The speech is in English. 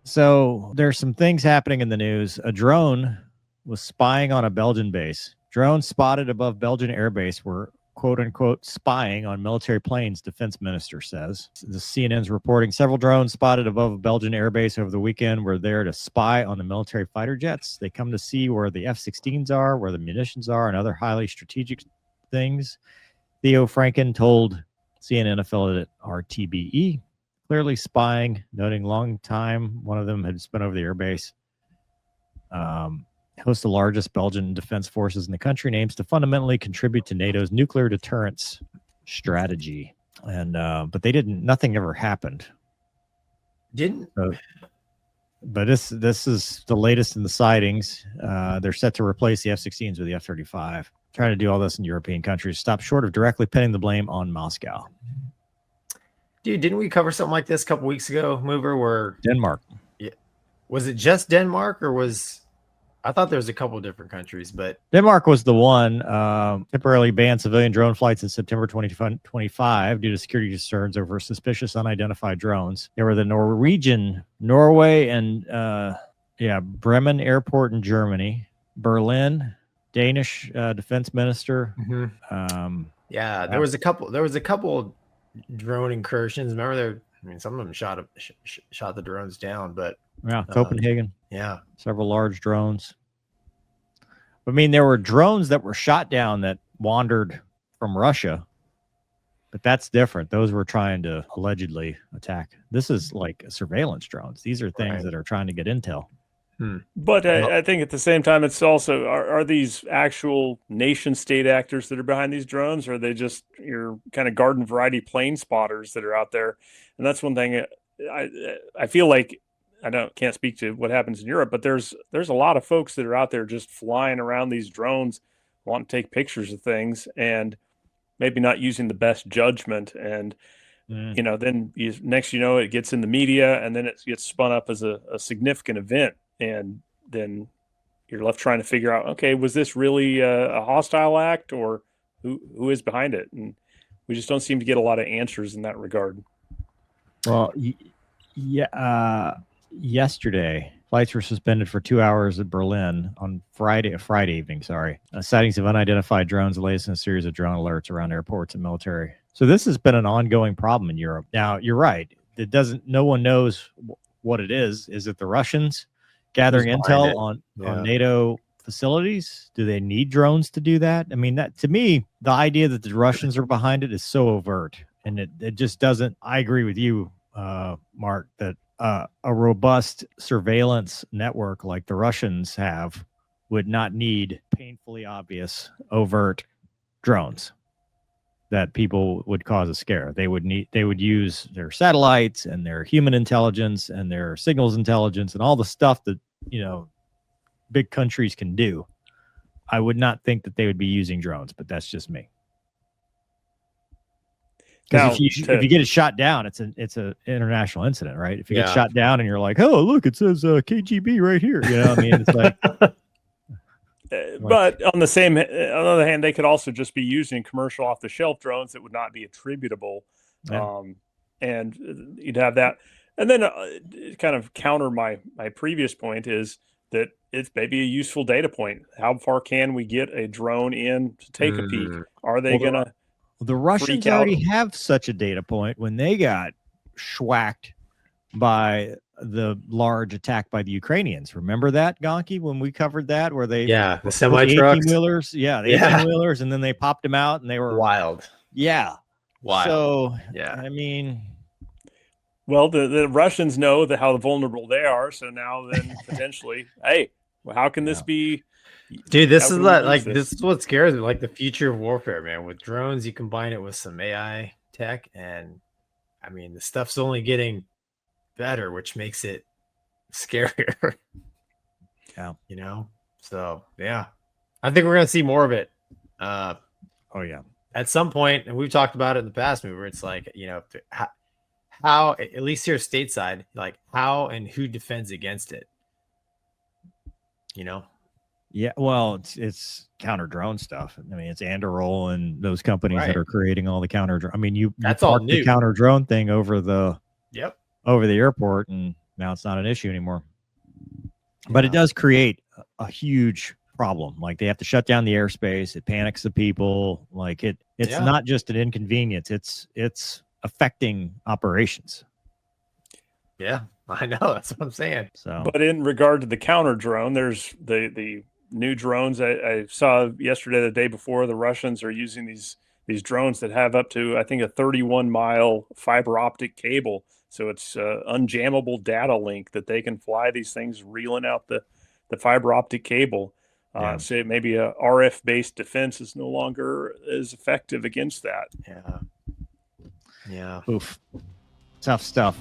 So there's some things happening in the news. A drone was spying on a Belgian base. Drones spotted above Belgian air base were quote unquote spying on military planes, defense minister says. The CNN's reporting several drones spotted above a Belgian air base over the weekend were there to spy on the military fighter jets. They come to see where the F-16s are, where the munitions are, and other highly strategic things. Theo Franken told CNN affiliate RTBE, clearly spying, noting long time one of them had spent over the air base. Hosts the largest Belgian defense forces in the country and aims to fundamentally contribute to NATO's nuclear deterrence strategy. And but they didn't. Nothing ever happened. But this is the latest in the sightings. They're set to replace the F-16s with the F-35. Trying to do all this in European countries. Stop short of directly pinning the blame on Moscow. Dude, didn't we cover something like this a couple weeks ago, Mover? Where Denmark? Yeah, was it just Denmark, or was I thought there was a couple of different countries, but Denmark was the one. Temporarily banned civilian drone flights in September 2025 due to security concerns over suspicious unidentified drones. There were the Norway, and Bremen Airport in Germany, Berlin, Danish defense minister. Mm-hmm. There was a couple drone incursions. Remember, some of them shot the drones down, but Copenhagen. Yeah, several large drones. I mean, there were drones that were shot down that wandered from Russia, but that's different. Those were trying to allegedly attack. This is like surveillance drones. These are things that are trying to get intel. But I think at the same time, it's also, are these actual nation state actors that are behind these drones, or are they just your kind of garden variety plane spotters that are out there? And that's one thing I feel like, can't speak to what happens in Europe, but there's a lot of folks that are out there just flying around these drones, wanting to take pictures of things and maybe not using the best judgment. And, then next, it gets in the media, and then it gets spun up as a significant event. And then you're left trying to figure out, okay, was this really a hostile act, or who is behind it? And we just don't seem to get a lot of answers in that regard. Well, yesterday, flights were suspended for 2 hours at Berlin on Friday evening. Sightings of unidentified drones, the latest in a series of drone alerts around airports and military. So this has been an ongoing problem in Europe. Now, you're right. No one knows what it is. Is it the Russians gathering intel on NATO facilities? Do they need drones to do that? I mean, that to me, the idea that the Russians are behind it is so overt, and it just doesn't. I agree with you, Mark, that a robust surveillance network like the Russians have would not need painfully obvious, overt drones that people would cause a scare. They would use their satellites and their human intelligence and their signals intelligence and all the stuff that, big countries can do. I would not think that they would be using drones, but that's just me. Because if you get it shot down, it's an international incident, right? If you get shot down and you're like, oh, look, it says KGB right here. It's like. But on the other hand, they could also just be using commercial off-the-shelf drones that would not be attributable, and you'd have that. And then kind of counter my previous point is that it's maybe a useful data point. How far can we get a drone in to take a peek? Are they going to? The Russians already have such a data point when they got schwacked by the large attack by the Ukrainians. Remember that, Gonky, when we covered that, where they the semi-trucks, the 18-wheelers, and then they popped them out and they were wild. So I mean, well, the Russians know how vulnerable they are, so now then potentially, hey, well, how can this be? Dude, this is what scares me, like the future of warfare, man. With drones, you combine it with some AI tech, and I mean, the stuff's only getting better, which makes it scarier. So I think we're gonna see more of it. At some point, and we've talked about it in the past, where it's like, how at least here stateside, like how and who defends against it. Yeah, well, it's counter drone stuff. I mean, it's Anduril and those companies that are creating all the counter. I mean, you that's all new. The counter drone thing over the airport, and Now it's not an issue anymore. But it does create a huge problem. Like they have to shut down the airspace. It panics the people. Like it's not just an inconvenience. It's affecting operations. Yeah, I know. That's what I'm saying. So, but in regard to the counter drone, there's the new drones I saw yesterday, the day before. The Russians are using these drones that have up to, I think, a 31-mile fiber optic cable. So it's unjammable data link that they can fly these things, reeling out the fiber optic cable. So maybe a RF based defense is no longer as effective against that. Yeah. Oof. Tough stuff.